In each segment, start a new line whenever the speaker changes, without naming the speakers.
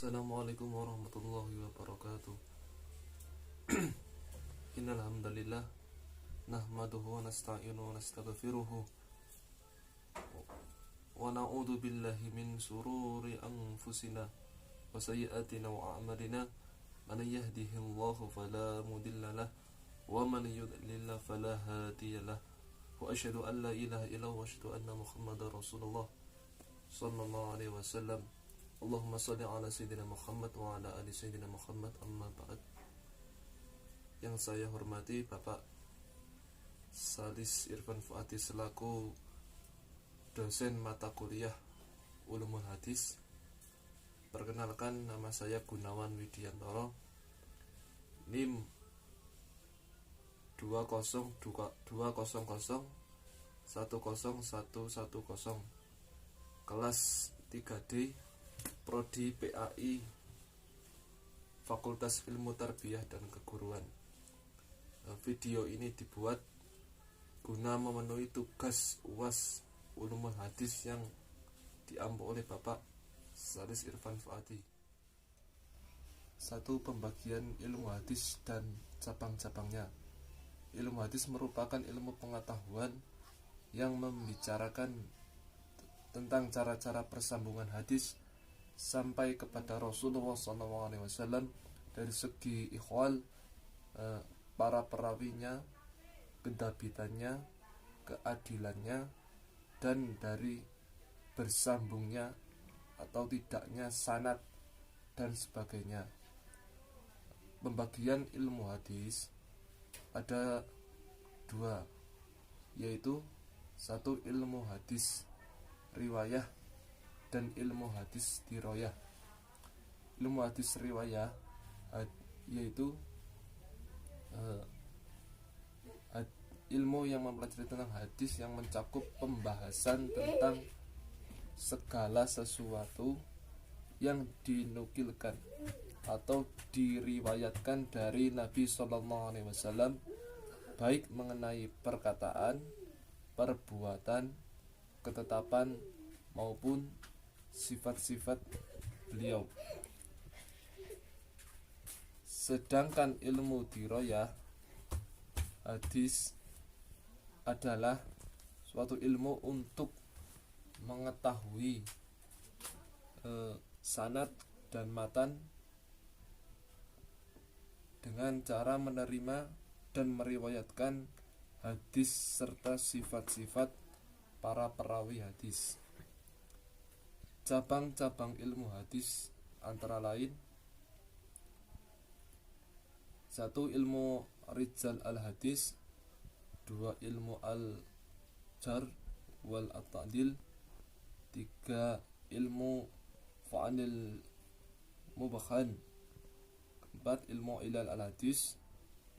Assalamualaikum warahmatullahi wabarakatuh. Innal hamdalillah nahmaduhu wa nasta'inuhu wa nastaghfiruhu wa na'udzu billahi min sururi anfusina wa sayyi'ati a'malina. Man yahdihillahu fala mudilla lahu wa man yudlil fala hadiya lahu. Wa asyhadu an la ilaha illallah wa asyhadu anna Muhammadar Rasulullah sallallahu alaihi wasallam. Allahumma shalli ala sayyidina Muhammad wa ala ali sayyidina Muhammad, amma ba'd. Yang saya hormati Bapak Salis Irfan Fuadi selaku dosen mata kuliah Ulumul Hadis. Perkenalkan, nama saya Gunawan Widiantoro, NIM 20010010110, kelas 3D, Prodi PAI, Fakultas Ilmu Tarbiyah dan Keguruan. Video ini dibuat guna memenuhi tugas UAS Ulumul Hadis yang diampu oleh Bapak Salis Irfan Fuadi. 1. Pembagian ilmu hadis dan cabang-cabangnya. Ilmu hadis merupakan ilmu pengetahuan yang membicarakan tentang cara-cara persambungan hadis sampai kepada Rasulullah SAW dari segi ikhwal, para perawinya, kedabitannya, keadilannya, dan dari bersambungnya atau tidaknya sanad dan sebagainya. Pembagian ilmu hadis ada 2, yaitu 1 ilmu hadis riwayah dan ilmu hadis diroyah. Ilmu hadis riwayah yaitu ilmu yang mempelajari tentang hadis yang mencakup pembahasan tentang segala sesuatu yang dinukilkan atau diriwayatkan dari Nabi SAW, baik mengenai perkataan, perbuatan, ketetapan maupun sifat-sifat beliau. Sedangkan ilmu diroyah hadis adalah suatu ilmu untuk mengetahui sanad dan matan dengan cara menerima dan meriwayatkan hadis serta sifat-sifat para perawi hadis. Cabang-cabang ilmu hadis antara lain: 1. Ilmu rijal al-hadis, 2. Ilmu al-jar wal at-ta'dil, 3. Ilmu fa'anil mubakhan, 4. Ilmu ilal al-hadis,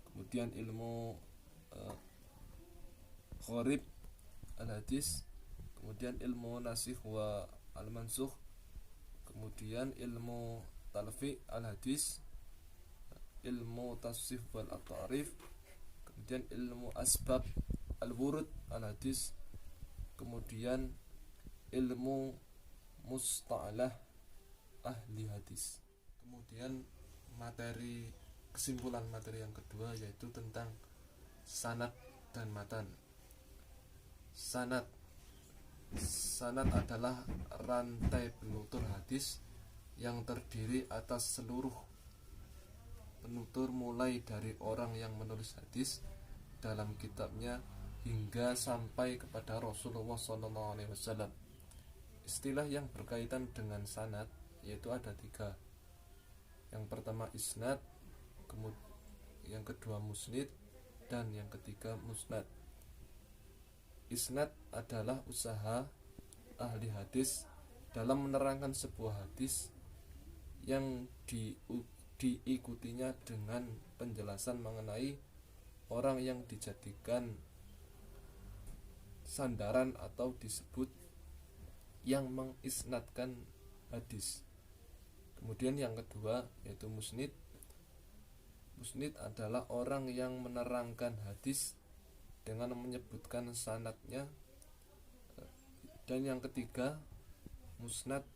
kemudian ilmu gharib al-hadis, kemudian ilmu nasikh wa al-mansukh, kemudian ilmu talfi al-hadis, ilmu tasfif wal at-ta'rif, kemudian ilmu asbab al-wurud al-hadis, kemudian ilmu musta'alah ahli hadis. Kemudian kesimpulan materi yang kedua yaitu tentang sanad dan matan. Sanad adalah rantai penutur hadis yang terdiri atas seluruh penutur mulai dari orang yang menulis hadis dalam kitabnya hingga sampai kepada Rasulullah SAW. Istilah yang berkaitan dengan sanad yaitu ada 3. Yang pertama isnad, yang kedua musnid, dan yang ketiga musnad. Isnad adalah usaha ahli hadis dalam menerangkan sebuah hadis yang diikutinya dengan penjelasan mengenai orang yang dijadikan sandaran atau disebut yang mengisnadkan hadis. Kemudian yang kedua yaitu musnid. Musnid adalah orang yang menerangkan hadis dengan menyebutkan sanadnya. Dan yang ketiga, musnad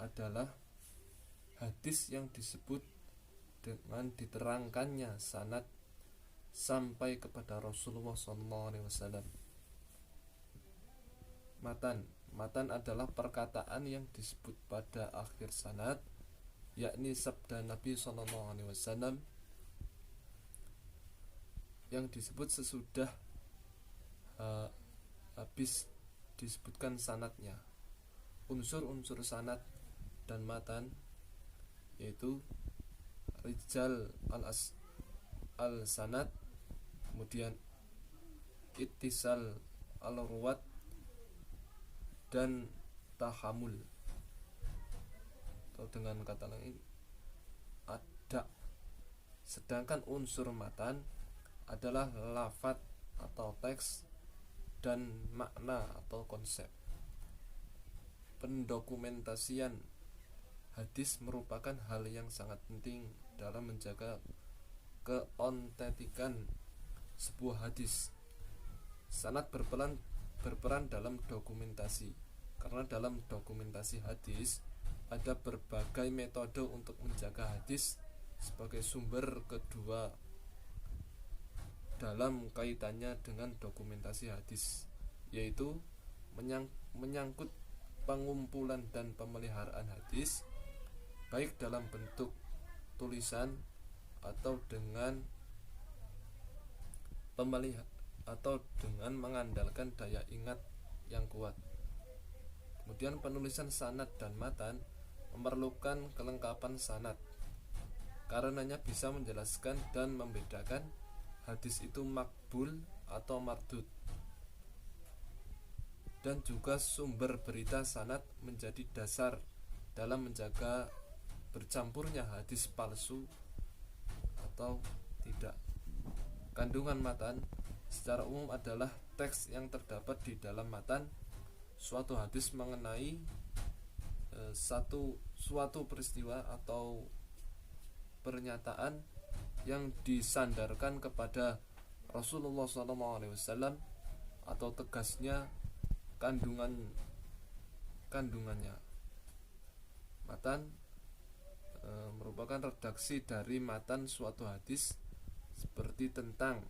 adalah hadis yang disebut dengan diterangkannya sanad sampai kepada Rasulullah SAW. Matan adalah perkataan yang disebut pada akhir sanad, yakni sabda Nabi SAW yang disebut sesudah habis disebutkan sanadnya. Unsur-unsur sanad dan matan yaitu rijal al-sanad, kemudian ittisal al-ruwat, dan tahamul, atau dengan kata lain ada. Sedangkan unsur matan adalah lafadz atau teks dan makna atau konsep. Pendokumentasian hadis merupakan hal yang sangat penting dalam menjaga keautentikan sebuah hadis. Sanad berperan dalam dokumentasi, karena dalam dokumentasi hadis ada berbagai metode untuk menjaga hadis sebagai sumber kedua dalam kaitannya dengan dokumentasi hadis, yaitu menyangkut pengumpulan dan pemeliharaan hadis, baik dalam bentuk tulisan atau dengan mengandalkan daya ingat yang kuat. Kemudian penulisan sanad dan matan memerlukan kelengkapan sanad, karenanya bisa menjelaskan dan membedakan hadis itu makbul atau mardud. Dan juga sumber berita sanad menjadi dasar dalam menjaga bercampurnya hadis palsu atau tidak. Kandungan matan secara umum adalah teks yang terdapat di dalam matan suatu hadis mengenai suatu peristiwa atau pernyataan yang disandarkan kepada Rasulullah SAW, atau tegasnya kandungannya. Matan merupakan redaksi dari matan suatu hadis, seperti tentang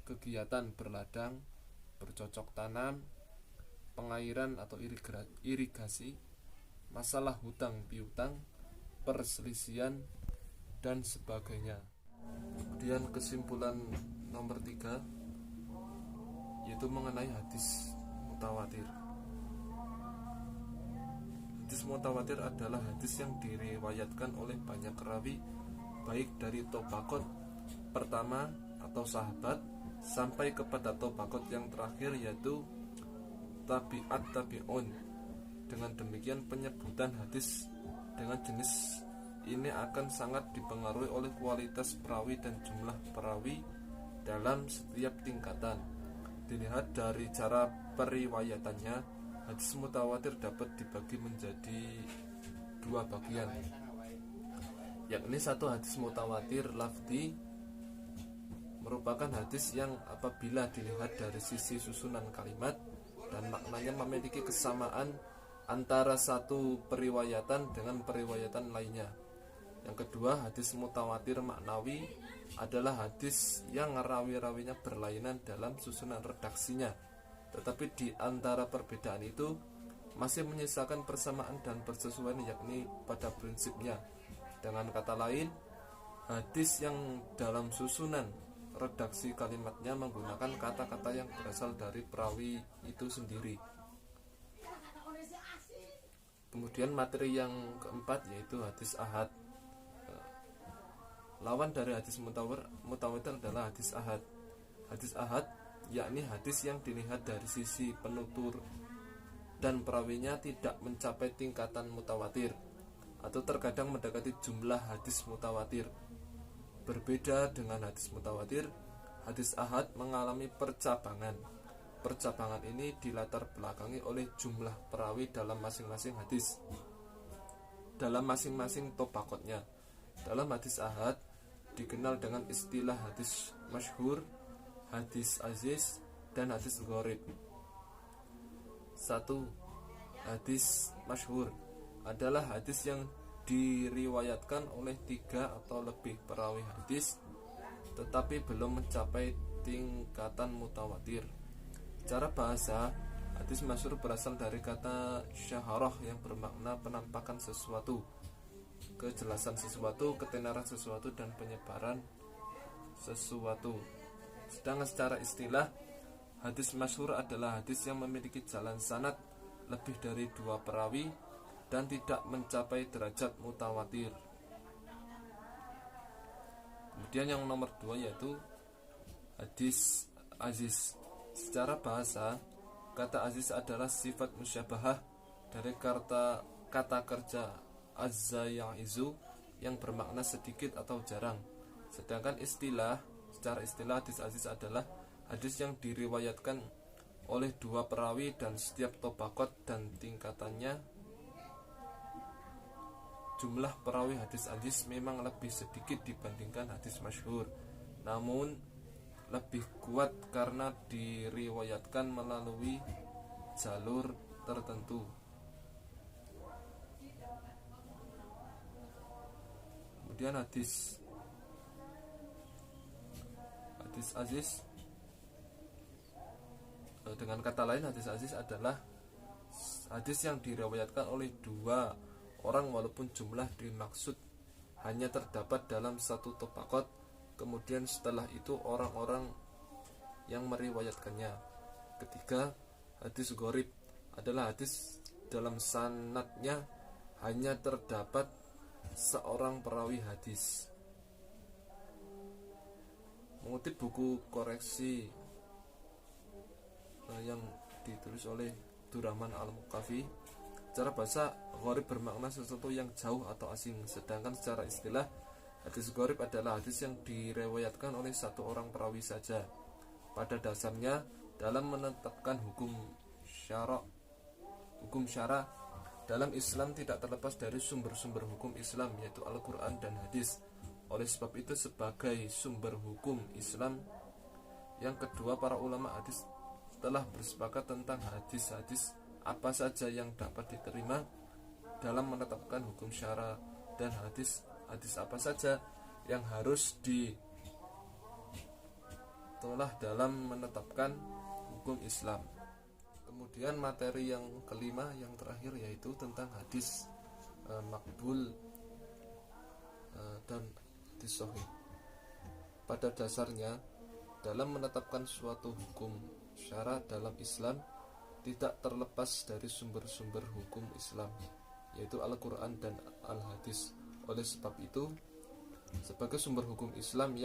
kegiatan berladang, bercocok tanam, pengairan atau irigasi, masalah hutang piutang, perselisihan, dan sebagainya. Kemudian kesimpulan nomor 3 yaitu mengenai hadis mutawatir. Hadis mutawatir adalah hadis yang diriwayatkan oleh banyak rawi, baik dari tobaqat pertama atau sahabat sampai kepada tobaqat yang terakhir, yaitu tabi'at tabi'un. Dengan demikian penyebutan hadis dengan jenis ini akan sangat dipengaruhi oleh kualitas perawi dan jumlah perawi dalam setiap tingkatan. Dilihat dari cara periwayatannya, hadis mutawatir dapat dibagi menjadi 2 bagian, yakni satu hadis mutawatir lafzi, merupakan hadis yang apabila dilihat dari sisi susunan kalimat dan maknanya memiliki kesamaan antara satu periwayatan dengan periwayatan lainnya. Yang kedua, hadis mutawatir maknawi adalah hadis yang rawi-rawinya berlainan dalam susunan redaksinya, tetapi di antara perbedaan itu masih menyisakan persamaan dan persesuaian, yakni pada prinsipnya. Dengan kata lain, hadis yang dalam susunan redaksi kalimatnya menggunakan kata-kata yang berasal dari perawi itu sendiri. Kemudian materi yang keempat yaitu hadis ahad. Lawan dari hadis mutawatir adalah hadis ahad. Hadis ahad yakni hadis yang dilihat dari sisi penutur dan perawinya tidak mencapai tingkatan mutawatir, atau terkadang mendekati jumlah hadis mutawatir. Berbeda dengan hadis mutawatir, hadis ahad mengalami percabangan. Percabangan ini dilatar belakangi oleh jumlah perawi dalam masing-masing hadis, dalam masing-masing tobaqatnya. Dalam hadis ahad dikenal dengan istilah hadis masyhur, hadis aziz, dan hadis gharib. 1. Hadis masyhur adalah hadis yang diriwayatkan oleh 3 atau lebih perawi hadis tetapi belum mencapai tingkatan mutawatir. Secara bahasa, hadis masyhur berasal dari kata syaharah yang bermakna penampakan sesuatu, kejelasan sesuatu, ketenaran sesuatu, dan penyebaran sesuatu. Sedangkan secara istilah, hadis masyhur adalah hadis yang memiliki jalan sanad lebih dari 2 perawi dan tidak mencapai derajat mutawatir. Kemudian yang nomor 2 yaitu hadis aziz. Secara bahasa, kata aziz adalah sifat musyabahah dari kata kerja azza ya'izu yang bermakna sedikit atau jarang. Sedangkan secara istilah hadis aziz adalah hadis yang diriwayatkan oleh 2 perawi dan setiap tobaqat dan tingkatannya. Jumlah perawi hadis aziz memang lebih sedikit dibandingkan hadis masyhur, namun lebih kuat karena diriwayatkan melalui jalur tertentu. Kemudian hadis aziz, dengan kata lain hadis aziz adalah hadis yang diriwayatkan oleh 2 orang walaupun jumlah dimaksud hanya terdapat dalam 1 tobaqat. Kemudian setelah itu orang-orang yang meriwayatkannya. Ketiga, hadis gharib adalah hadis dalam sanadnya hanya terdapat seorang perawi hadis. Mengutip buku koreksi yang ditulis oleh Durrahman Al-Muqafi, secara bahasa, gharib bermakna sesuatu yang jauh atau asing. Sedangkan secara istilah, hadis gharib adalah hadis yang diriwayatkan oleh 1 orang perawi saja. Pada dasarnya, dalam menetapkan hukum syara dalam Islam tidak terlepas dari sumber-sumber hukum Islam, yaitu Al-Quran dan hadis. Oleh sebab itu, sebagai sumber hukum Islam yang kedua, para ulama hadis telah bersepakat tentang hadis-hadis apa saja yang dapat diterima dalam menetapkan hukum syara dan hadis apa saja yang harus ditolak dalam menetapkan hukum Islam. Kemudian materi yang kelima, yang terakhir, yaitu tentang hadis makbul dan hadis sahih. Pada dasarnya, dalam menetapkan suatu hukum syara dalam Islam tidak terlepas dari sumber-sumber hukum Islam, yaitu Al-Quran dan Al-Hadis. Oleh sebab itu, sebagai sumber hukum Islam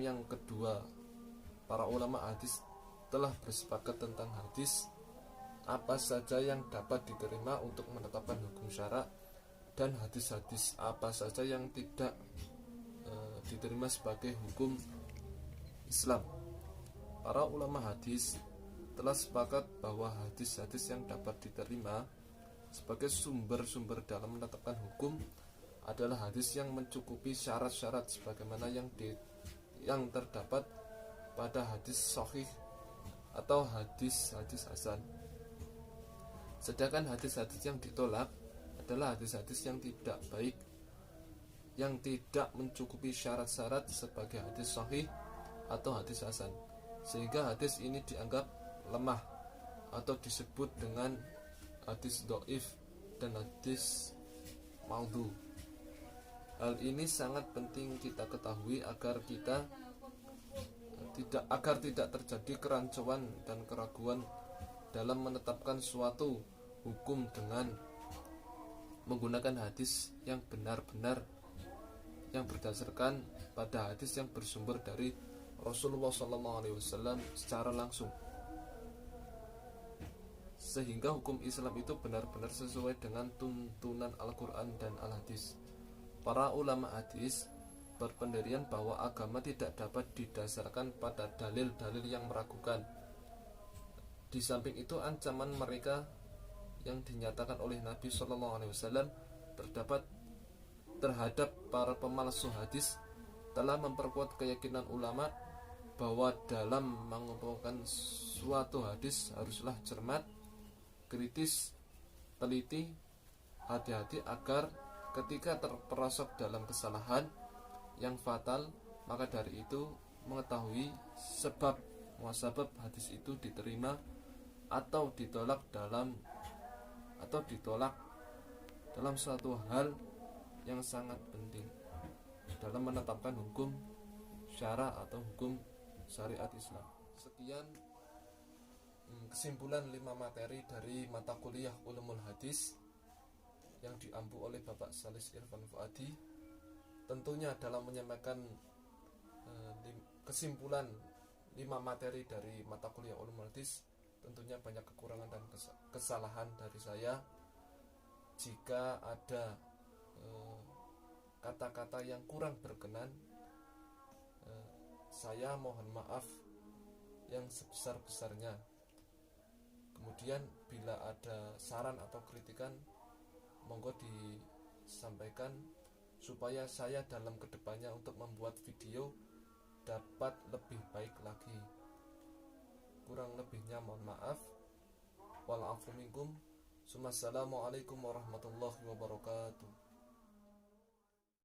yang kedua, para ulama hadis telah bersepakat tentang hadis apa saja yang dapat diterima untuk menetapkan hukum syara dan hadis-hadis apa saja yang tidak diterima sebagai hukum Islam. Para ulama hadis telah sepakat bahwa hadis-hadis yang dapat diterima sebagai sumber-sumber dalam menetapkan hukum adalah hadis yang mencukupi syarat-syarat sebagaimana yang terdapat pada hadis sahih atau hadis-hadis hasan. Sedangkan hadis-hadis yang ditolak adalah hadis-hadis yang tidak baik, yang tidak mencukupi syarat-syarat sebagai hadis sahih atau hadis hasan, sehingga hadis ini dianggap lemah atau disebut dengan hadis dhaif dan hadis maudhu. Hal ini sangat penting kita ketahui agar tidak terjadi kerancuan dan keraguan dalam menetapkan suatu hukum dengan menggunakan hadis yang benar-benar yang berdasarkan pada hadis yang bersumber dari Rasulullah SAW secara langsung, sehingga hukum Islam itu benar-benar sesuai dengan tuntunan Al-Quran dan Al-Hadis. Para ulama hadis berpendirian bahwa agama tidak dapat didasarkan pada dalil-dalil yang meragukan. Di samping itu, ancaman mereka yang dinyatakan oleh Nabi SAW terhadap para pemalsu hadis telah memperkuat keyakinan ulama bahwa dalam mengumpulkan suatu hadis haruslah cermat, kritis, teliti, hati-hati agar ketika terperosok dalam kesalahan yang fatal, maka dari itu mengetahui sebab muasabab hadis itu diterima atau ditolak dalam suatu hal yang sangat penting dalam menetapkan hukum syara atau hukum syariat Islam. Sekian kesimpulan 5 materi dari mata kuliah Ulumul Hadis yang diampu oleh Bapak Salis Irfan Fuadi. Tentunya dalam menyampaikan kesimpulan 5 materi dari mata kuliah Ulumul Hadis, tentunya banyak kekurangan dan kesalahan dari saya. Jika ada kata-kata yang kurang berkenan, saya mohon maaf yang sebesar-besarnya. Kemudian bila ada saran atau kritikan, monggo disampaikan supaya saya dalam kedepannya untuk membuat video dapat lebih baik lagi. Kurang lebihnya mohon maaf. Wal afu minkum. Assalamualaikum warahmatullahi wabarakatuh.